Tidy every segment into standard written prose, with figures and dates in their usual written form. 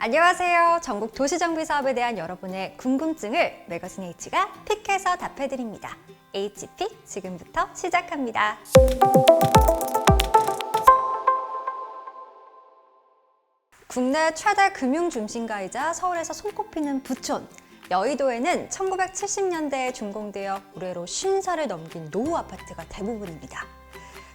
안녕하세요. 전국 도시정비 사업에 대한 여러분의 궁금증을 매거진 H가 픽해서 답해드립니다. H픽 지금부터 시작합니다. 국내 최대 금융 중심가이자 서울에서 손꼽히는 부촌, 여의도에는 1970년대에 준공되어 올해로 50살을 넘긴 노후 아파트가 대부분입니다.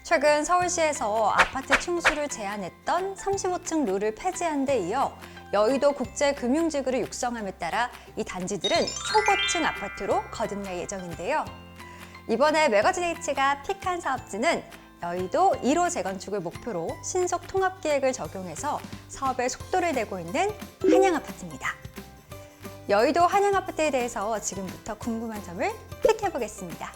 최근 서울시에서 아파트 층수를 제한했던 35층 룰을 폐지한 데 이어 여의도 국제금융지구를 육성함에 따라 이 단지들은 초고층 아파트로 거듭날 예정인데요. 이번에 매거진 H가 픽한 사업지는 여의도 1호 재건축을 목표로 신속 통합기획을 적용해서 사업에 속도를 내고 있는 한양아파트입니다. 여의도 한양아파트에 대해서 지금부터 궁금한 점을 픽해보겠습니다.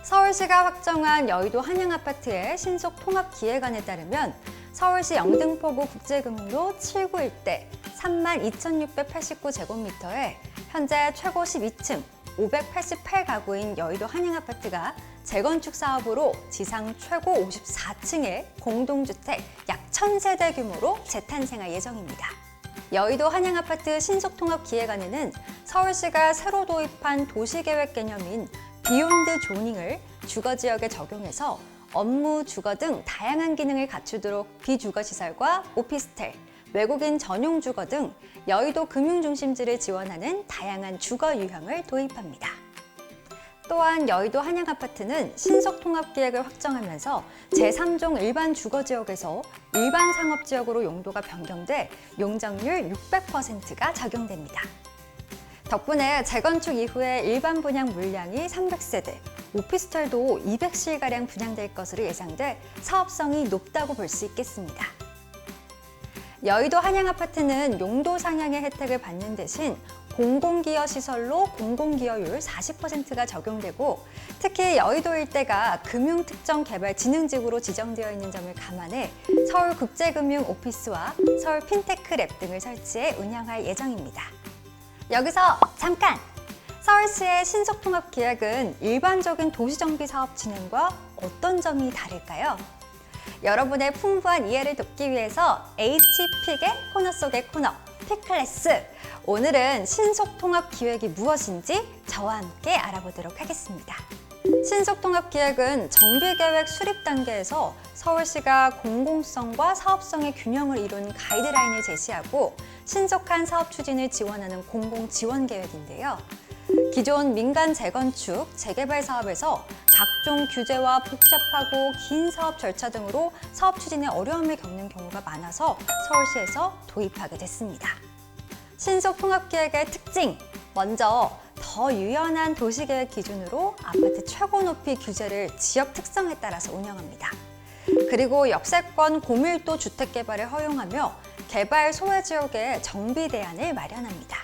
서울시가 확정한 여의도 한양아파트의 신속 통합기획안에 따르면 서울시 영등포구 국제금융로 7구 일대 32,689제곱미터에 현재 최고 12층 588가구인 여의도 한양아파트가 재건축 사업으로 지상 최고 54층의 공동주택 약 1,000세대 규모로 재탄생할 예정입니다. 여의도 한양아파트 신속통합기획안에는 서울시가 새로 도입한 도시계획 개념인 비욘드 조닝을 주거지역에 적용해서 업무, 주거 등 다양한 기능을 갖추도록 비주거시설과 오피스텔, 외국인 전용 주거 등 여의도 금융중심지를 지원하는 다양한 주거 유형을 도입합니다. 또한 여의도 한양아파트는 신속통합기획을 확정하면서 제3종 일반 주거지역에서 일반 상업지역으로 용도가 변경돼 용적률 600%가 적용됩니다. 덕분에 재건축 이후에 일반 분양 물량이 300세대, 오피스텔도 200실가량 분양될 것으로 예상돼 사업성이 높다고 볼 수 있겠습니다. 여의도 한양아파트는 용도 상향의 혜택을 받는 대신 공공기여 시설로 공공기여율 40%가 적용되고 특히 여의도 일대가 금융특정개발진흥지구로 지정되어 있는 점을 감안해 서울국제금융 오피스와 서울 핀테크랩 등을 설치해 운영할 예정입니다. 여기서 잠깐! 서울시의 신속통합기획은 일반적인 도시정비 사업 진행과 어떤 점이 다를까요? 여러분의 풍부한 이해를 돕기 위해서 H픽의 코너 속의 코너, 픽클래스! 오늘은 신속통합기획이 무엇인지 저와 함께 알아보도록 하겠습니다. 신속통합기획은 정비계획 수립 단계에서 서울시가 공공성과 사업성의 균형을 이룬 가이드라인을 제시하고 신속한 사업 추진을 지원하는 공공지원계획인데요. 기존 민간 재건축, 재개발 사업에서 각종 규제와 복잡하고 긴 사업 절차 등으로 사업 추진에 어려움을 겪는 경우가 많아서 서울시에서 도입하게 됐습니다. 신속통합기획의 특징! 먼저 더 유연한 도시계획 기준으로 아파트 최고 높이 규제를 지역 특성에 따라서 운영합니다. 그리고 역세권 고밀도 주택개발을 허용하며 개발 소외지역에 정비 대안을 마련합니다.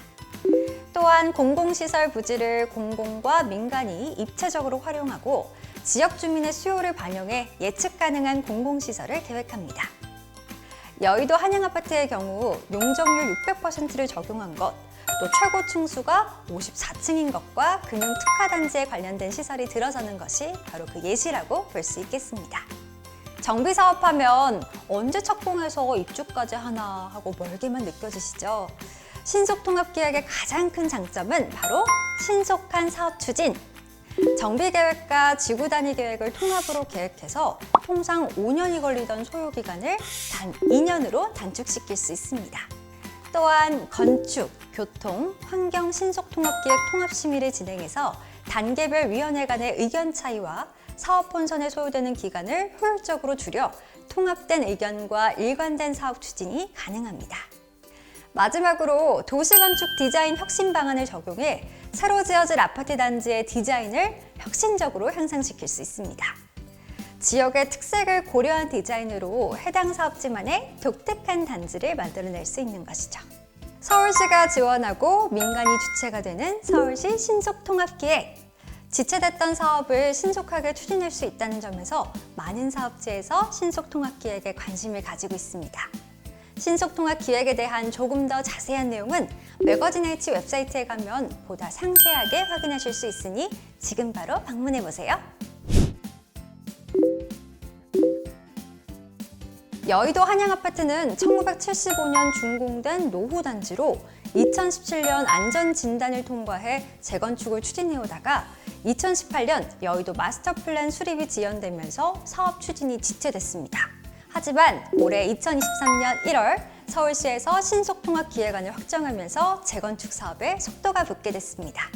또한 공공시설 부지를 공공과 민간이 입체적으로 활용하고 지역 주민의 수요를 반영해 예측 가능한 공공시설을 계획합니다. 여의도 한양아파트의 경우 용적률 600%를 적용한 것, 또 최고 층수가 54층인 것과 금융 특화단지에 관련된 시설이 들어서는 것이 바로 그 예시라고 볼 수 있겠습니다. 정비 사업하면 언제 착공해서 입주까지 하나 하고 멀게만 느껴지시죠? 신속통합기획의 가장 큰 장점은 바로 신속한 사업 추진! 정비계획과 지구단위 계획을 통합으로 계획해서 통상 5년이 걸리던 소요기간을 단 2년으로 단축시킬 수 있습니다. 또한 건축, 교통, 환경 신속통합기획 통합심의를 진행해서 단계별 위원회 간의 의견 차이와 사업 본선에 소요되는 기간을 효율적으로 줄여 통합된 의견과 일관된 사업 추진이 가능합니다. 마지막으로 도시건축 디자인 혁신 방안을 적용해 새로 지어질 아파트 단지의 디자인을 혁신적으로 향상시킬 수 있습니다. 지역의 특색을 고려한 디자인으로 해당 사업지만의 독특한 단지를 만들어낼 수 있는 것이죠. 서울시가 지원하고 민간이 주체가 되는 서울시 신속통합기획. 지체됐던 사업을 신속하게 추진할 수 있다는 점에서 많은 사업지에서 신속통합기획에 관심을 가지고 있습니다. 신속통합기획에 대한 조금 더 자세한 내용은 매거진 H 웹사이트에 가면 보다 상세하게 확인하실 수 있으니 지금 바로 방문해보세요. 여의도 한양아파트는 1975년 준공된 노후단지로 2017년 안전진단을 통과해 재건축을 추진해오다가 2018년 여의도 마스터플랜 수립이 지연되면서 사업 추진이 지체됐습니다. 하지만 올해 2023년 1월 서울시에서 신속통합기획안을 확정하면서 재건축 사업에 속도가 붙게 됐습니다.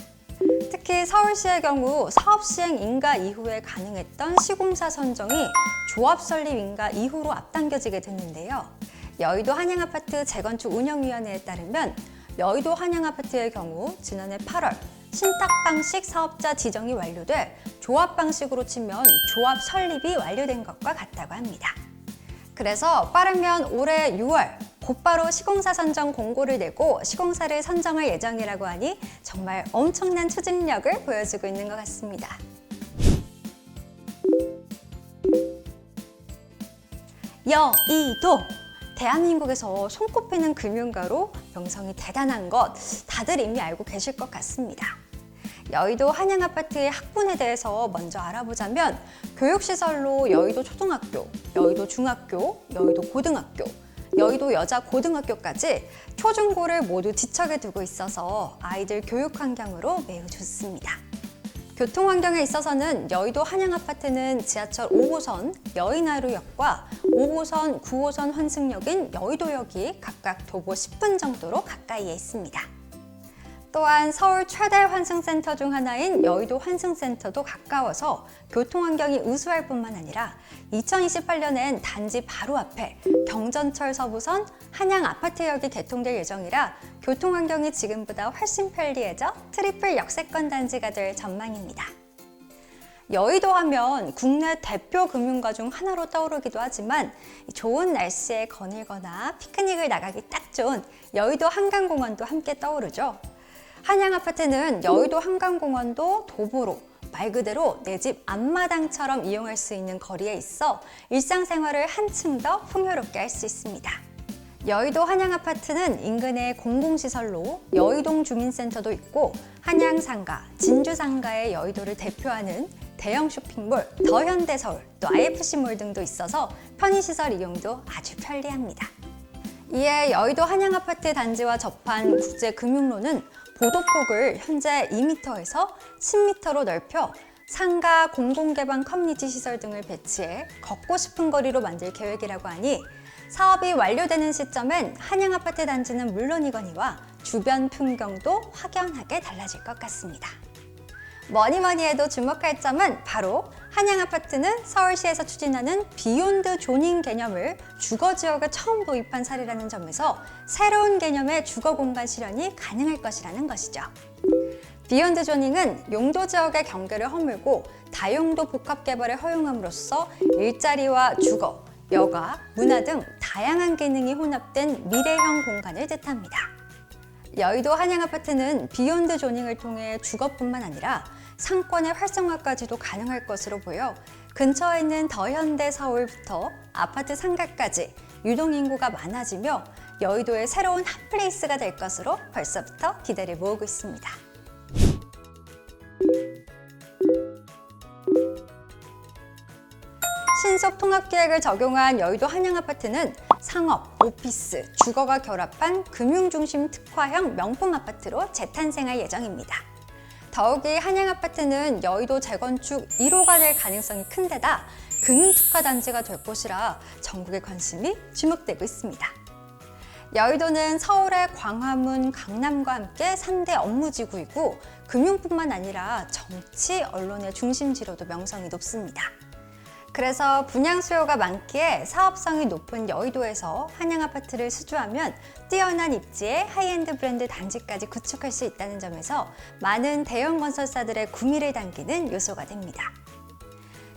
특히 서울시의 경우 사업 시행 인가 이후에 가능했던 시공사 선정이 조합 설립 인가 이후로 앞당겨지게 됐는데요. 여의도 한양아파트 재건축운영위원회에 따르면 여의도 한양아파트의 경우 지난해 8월 신탁 방식 사업자 지정이 완료돼 조합 방식으로 치면 조합 설립이 완료된 것과 같다고 합니다. 그래서 빠르면 올해 6월 곧바로 시공사 선정 공고를 내고 시공사를 선정할 예정이라고 하니 정말 엄청난 추진력을 보여주고 있는 것 같습니다. 여의도! 대한민국에서 손꼽히는 금융가로 명성이 대단한 것 다들 이미 알고 계실 것 같습니다. 여의도 한양아파트의 학군에 대해서 먼저 알아보자면 교육시설로 여의도 초등학교, 여의도 중학교, 여의도 고등학교, 여의도 여자고등학교까지 초중고를 모두 지척에 두고 있어서 아이들 교육 환경으로 매우 좋습니다. 교통 환경에 있어서는 여의도 한양아파트는 지하철 5호선 여의나루역과 5호선, 9호선 환승역인 여의도역이 각각 도보 10분 정도로 가까이에 있습니다. 또한 서울 최대 환승센터 중 하나인 여의도 환승센터도 가까워서 교통환경이 우수할 뿐만 아니라 2028년엔 단지 바로 앞에 경전철 서부선 한양아파트역이 개통될 예정이라 교통환경이 지금보다 훨씬 편리해져 트리플 역세권 단지가 될 전망입니다. 여의도 하면 국내 대표 금융가 중 하나로 떠오르기도 하지만 좋은 날씨에 거닐거나 피크닉을 나가기 딱 좋은 여의도 한강공원도 함께 떠오르죠. 한양아파트는 여의도 한강공원도 도보로 말 그대로 내 집 앞마당처럼 이용할 수 있는 거리에 있어 일상생활을 한층 더 풍요롭게 할 수 있습니다. 여의도 한양아파트는 인근의 공공시설로 여의동 주민센터도 있고 한양상가, 진주상가의 여의도를 대표하는 대형 쇼핑몰 더현대서울, 또 IFC몰 등도 있어서 편의시설 이용도 아주 편리합니다. 이에 여의도 한양아파트 단지와 접한 국제금융로는 보도폭을 현재 2m에서 10m로 넓혀 상가, 공공개방 커뮤니티 시설 등을 배치해 걷고 싶은 거리로 만들 계획이라고 하니 사업이 완료되는 시점엔 한양아파트 단지는 물론이거니와 주변 풍경도 확연하게 달라질 것 같습니다. 뭐니 해도 주목할 점은 바로 한양아파트는 서울시에서 추진하는 비욘드 조닝 개념을 주거지역에 처음 도입한 사례라는 점에서 새로운 개념의 주거공간 실현이 가능할 것이라는 것이죠. 비욘드 조닝은 용도 지역의 경계를 허물고 다용도 복합 개발을 허용함으로써 일자리와 주거, 여가, 문화 등 다양한 기능이 혼합된 미래형 공간을 뜻합니다. 여의도 한양아파트는 비욘드 조닝을 통해 주거뿐만 아니라 상권의 활성화까지도 가능할 것으로 보여 근처에 있는 더현대 서울부터 아파트 상가까지 유동인구가 많아지며 여의도의 새로운 핫플레이스가 될 것으로 벌써부터 기대를 모으고 있습니다. 신속 통합계획을 적용한 여의도 한양아파트는 상업, 오피스, 주거가 결합한 금융중심 특화형 명품 아파트로 재탄생할 예정입니다. 더욱이 한양아파트는 여의도 재건축 1호가 될 가능성이 큰 데다 금융특화 단지가 될 것이라 전국의 관심이 주목되고 있습니다. 여의도는 서울의 광화문, 강남과 함께 3대 업무지구이고 금융뿐만 아니라 정치, 언론의 중심지로도 명성이 높습니다. 그래서 분양 수요가 많기에 사업성이 높은 여의도에서 한양아파트를 수주하면 뛰어난 입지의 하이엔드 브랜드 단지까지 구축할 수 있다는 점에서 많은 대형 건설사들의 구미를 당기는 요소가 됩니다.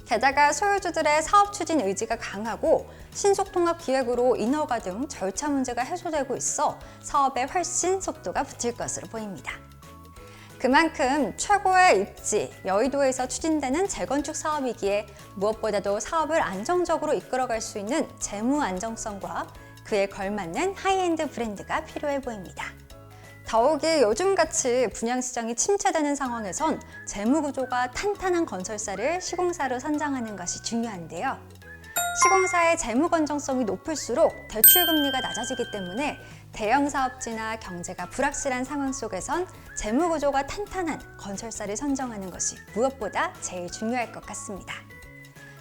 게다가 소유주들의 사업 추진 의지가 강하고 신속통합 기획으로 인허가 등 절차 문제가 해소되고 있어 사업에 훨씬 속도가 붙을 것으로 보입니다. 그만큼 최고의 입지, 여의도에서 추진되는 재건축 사업이기에 무엇보다도 사업을 안정적으로 이끌어갈 수 있는 재무 안정성과 그에 걸맞는 하이엔드 브랜드가 필요해 보입니다. 더욱이 요즘같이 분양시장이 침체되는 상황에선 재무 구조가 탄탄한 건설사를 시공사로 선정하는 것이 중요한데요. 시공사의 재무 건전성이 높을수록 대출 금리가 낮아지기 때문에 대형 사업지나 경제가 불확실한 상황 속에선 재무 구조가 탄탄한 건설사를 선정하는 것이 무엇보다 제일 중요할 것 같습니다.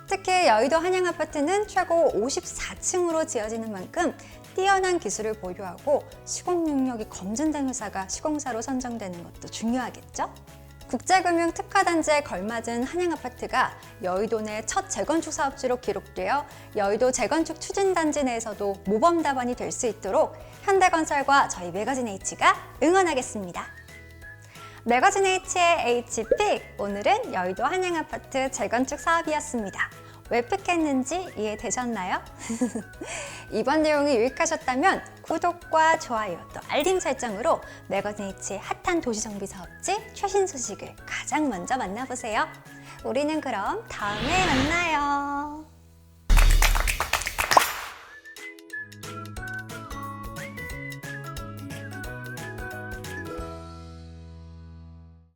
특히 여의도 한양아파트는 최고 54층으로 지어지는 만큼 뛰어난 기술을 보유하고 시공 능력이 검증된 회사가 시공사로 선정되는 것도 중요하겠죠? 국제금융 특화단지에 걸맞은 한양아파트가 여의도 내 첫 재건축 사업지로 기록되어 여의도 재건축 추진단지 내에서도 모범 답안이 될 수 있도록 현대건설과 저희 매거진 H가 응원하겠습니다. 매거진 H의 HP, 오늘은 여의도 한양아파트 재건축 사업이었습니다. 왜 픽했는지 이해되셨나요? 이번 내용이 유익하셨다면 구독과 좋아요 또 알림 설정으로 매거진 H의 핫한 도시정비 사업지 최신 소식을 가장 먼저 만나보세요. 우리는 그럼 다음에 만나요.